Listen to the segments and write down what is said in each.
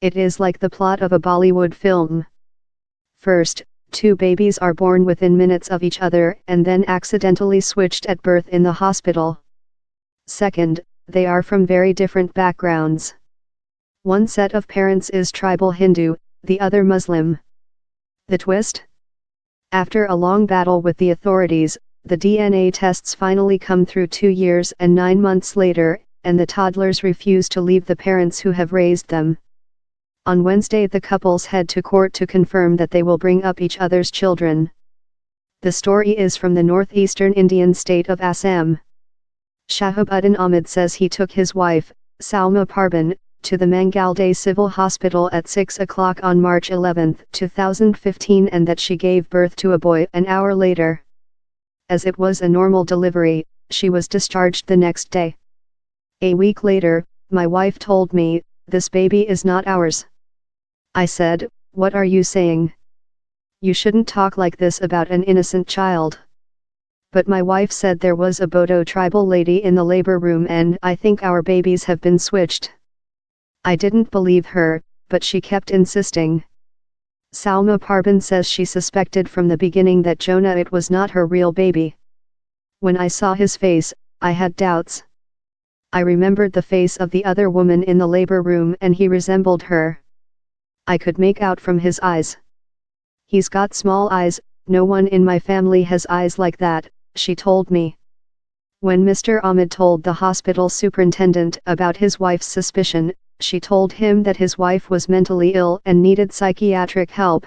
It is like the plot of a Bollywood film. First, two babies are born within minutes of each other and then accidentally switched at birth in the hospital. Second, they are from very different backgrounds. One set of parents is tribal Hindu, the other Muslim. The twist? After a long battle with the authorities, the DNA tests finally come through 2 years and 9 months later, and the toddlers refuse to leave the parents who have raised them. On Wednesday the couples head to court to confirm that they will bring up each other's children. The story is from the northeastern Indian state of Assam. Shahabuddin Ahmed says he took his wife, Salma Parban, to the Mangalday Civil Hospital at 6 o'clock on March 11, 2015 and that she gave birth to a boy an hour later. As it was a normal delivery, she was discharged the next day. A week later, my wife told me, "This baby is not ours." I said, "What are you saying? You shouldn't talk like this about an innocent child." But my wife said there was a Bodo tribal lady in the labor room and I think our babies have been switched. I didn't believe her, but she kept insisting. Salma Parban says she suspected from the beginning that Jonah it was not her real baby. When I saw his face, I had doubts. I remembered the face of the other woman in the labor room and he resembled her. I could make out from his eyes. "He's got small eyes, no one in my family has eyes like that," she told me. When Mr. Ahmed told the hospital superintendent about his wife's suspicion, she told him that his wife was mentally ill and needed psychiatric help.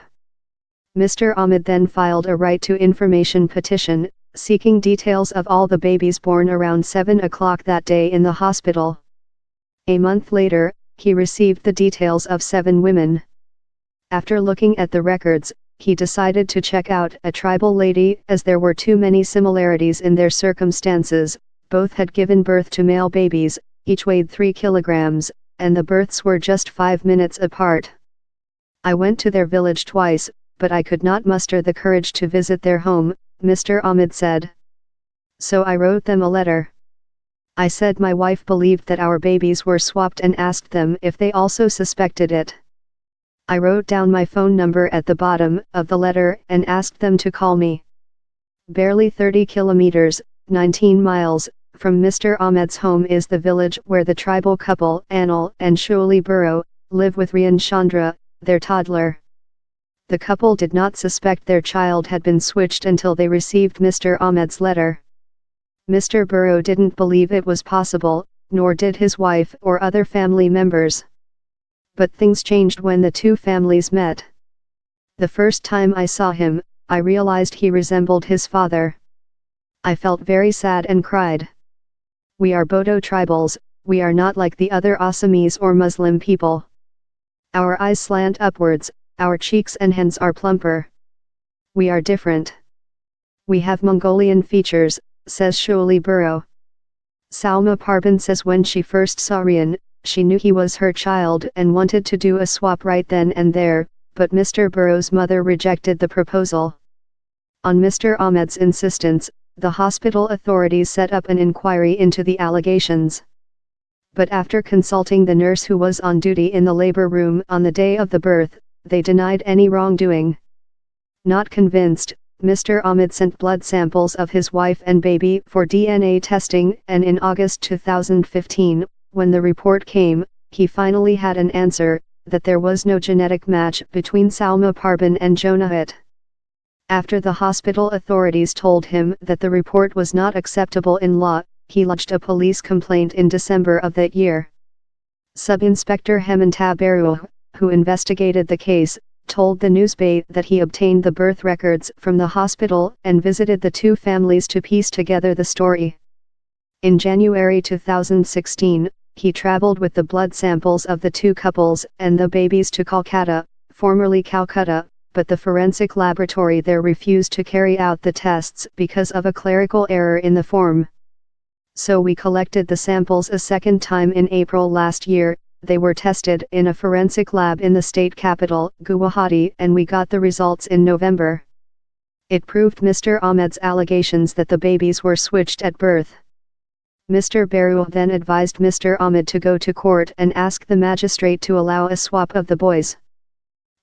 Mr. Ahmed then filed a right to information petition, seeking details of all the babies born around 7 o'clock that day in the hospital. A month later, he received the details of 7 women. After looking at the records, he decided to check out a tribal lady as there were too many similarities in their circumstances. Both had given birth to male babies, each weighed 3 kilograms, and the births were just 5 minutes apart. I went to their village twice, but I could not muster the courage to visit their home, Mr. Ahmed said. So I wrote them a letter. I said my wife believed that our babies were swapped and asked them if they also suspected it. I wrote down my phone number at the bottom of the letter and asked them to call me. Barely 30 kilometers, 19 miles, from Mr. Ahmed's home is the village where the tribal couple Anil and Shuli Burrow live with Rian Chandra, their toddler. The couple did not suspect their child had been switched until they received Mr. Ahmed's letter. Mr. Burrow didn't believe it was possible, nor did his wife or other family members. But things changed when the two families met. The first time I saw him, I realized he resembled his father. I felt very sad and cried. We are Bodo tribals, we are not like the other Assamese or Muslim people. Our eyes slant upwards, our cheeks and hands are plumper. We are different. We have Mongolian features, says Shuli Burrow. Salma Parban says when she first saw Rian, she knew he was her child and wanted to do a swap right then and there, but Mr. Burrow's mother rejected the proposal. On Mr. Ahmed's insistence, the hospital authorities set up an inquiry into the allegations. But after consulting the nurse who was on duty in the labor room on the day of the birth, they denied any wrongdoing. Not convinced, Mr. Ahmed sent blood samples of his wife and baby for DNA testing, and in August 2015, when the report came, he finally had an answer, that there was no genetic match between Salma Parban and Jonah. After the hospital authorities told him that the report was not acceptable in law, he lodged a police complaint in December of that year. Sub-Inspector Hemanta Baru, who investigated the case, told the Newsbay that he obtained the birth records from the hospital and visited the two families to piece together the story. In January 2016, he traveled with the blood samples of the two couples and the babies to Kolkata, formerly Calcutta, but the forensic laboratory there refused to carry out the tests because of a clerical error in the form. So we collected the samples a second time in April last year. They were tested in a forensic lab in the state capital, Guwahati, and we got the results in November. It proved Mr. Ahmed's allegations that the babies were switched at birth. Mr. Baru then advised Mr. Ahmed to go to court and ask the magistrate to allow a swap of the boys.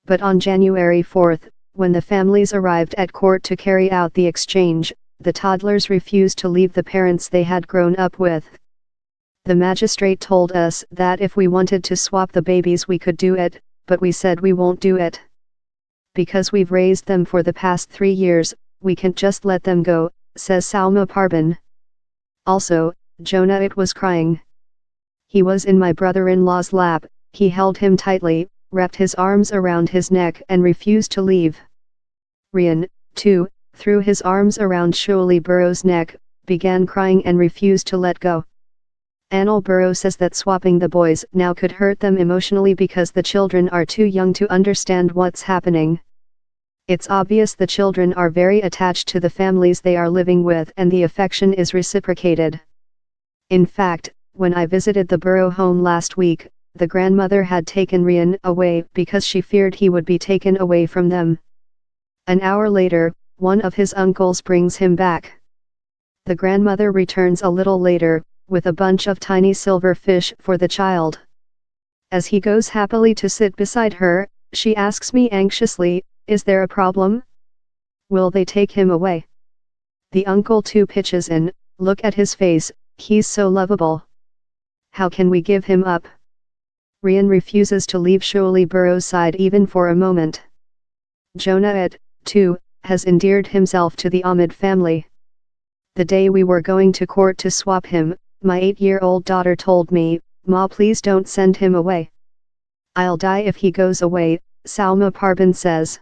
But on January 4, when the families arrived at court to carry out the exchange, the toddlers refused to leave the parents they had grown up with. The magistrate told us that if we wanted to swap the babies we could do it, but we said we won't do it. Because we've raised them for the past 3 years, we can't just let them go, says Salma Parban. Also, Jonah was crying. He was in my brother-in-law's lap, he held him tightly, wrapped his arms around his neck and refused to leave. Rian, too, threw his arms around Sholi Burrow's neck, began crying and refused to let go. Anil Burrow says that swapping the boys now could hurt them emotionally because the children are too young to understand what's happening. It's obvious the children are very attached to the families they are living with and the affection is reciprocated. In fact, when I visited the Burrow home last week, the grandmother had taken Rian away because she feared he would be taken away from them. An hour later, one of his uncles brings him back. The grandmother returns a little later, with a bunch of tiny silver fish for the child. As he goes happily to sit beside her, she asks me anxiously, "Is there a problem? Will they take him away?" The uncle too pitches in, "Look at his face, he's so lovable. How can we give him up?" Rian refuses to leave Sholi Burrow's side even for a moment. Jonah, too, has endeared himself to the Ahmed family. The day we were going to court to swap him, my 8-year-old daughter told me, "Ma, please don't send him away. I'll die if he goes away," Salma Parban says.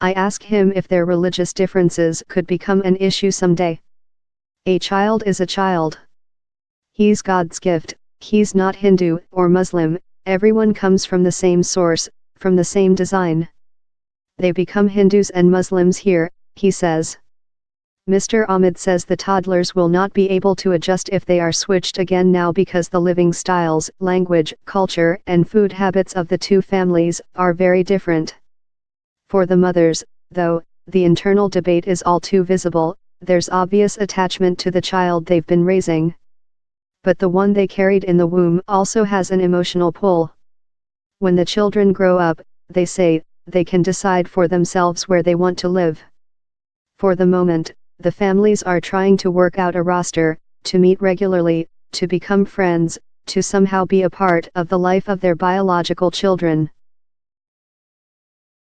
I ask him if their religious differences could become an issue someday. A child is a child. He's God's gift, he's not Hindu or Muslim, everyone comes from the same source, from the same design. They become Hindus and Muslims here, he says. Mr. Ahmed says the toddlers will not be able to adjust if they are switched again now because the living styles, language, culture and food habits of the two families are very different. For the mothers, though, the internal debate is all too visible, there's obvious attachment to the child they've been raising. But the one they carried in the womb also has an emotional pull. When the children grow up, they say, they can decide for themselves where they want to live. For the moment, the families are trying to work out a roster, to meet regularly, to become friends, to somehow be a part of the life of their biological children.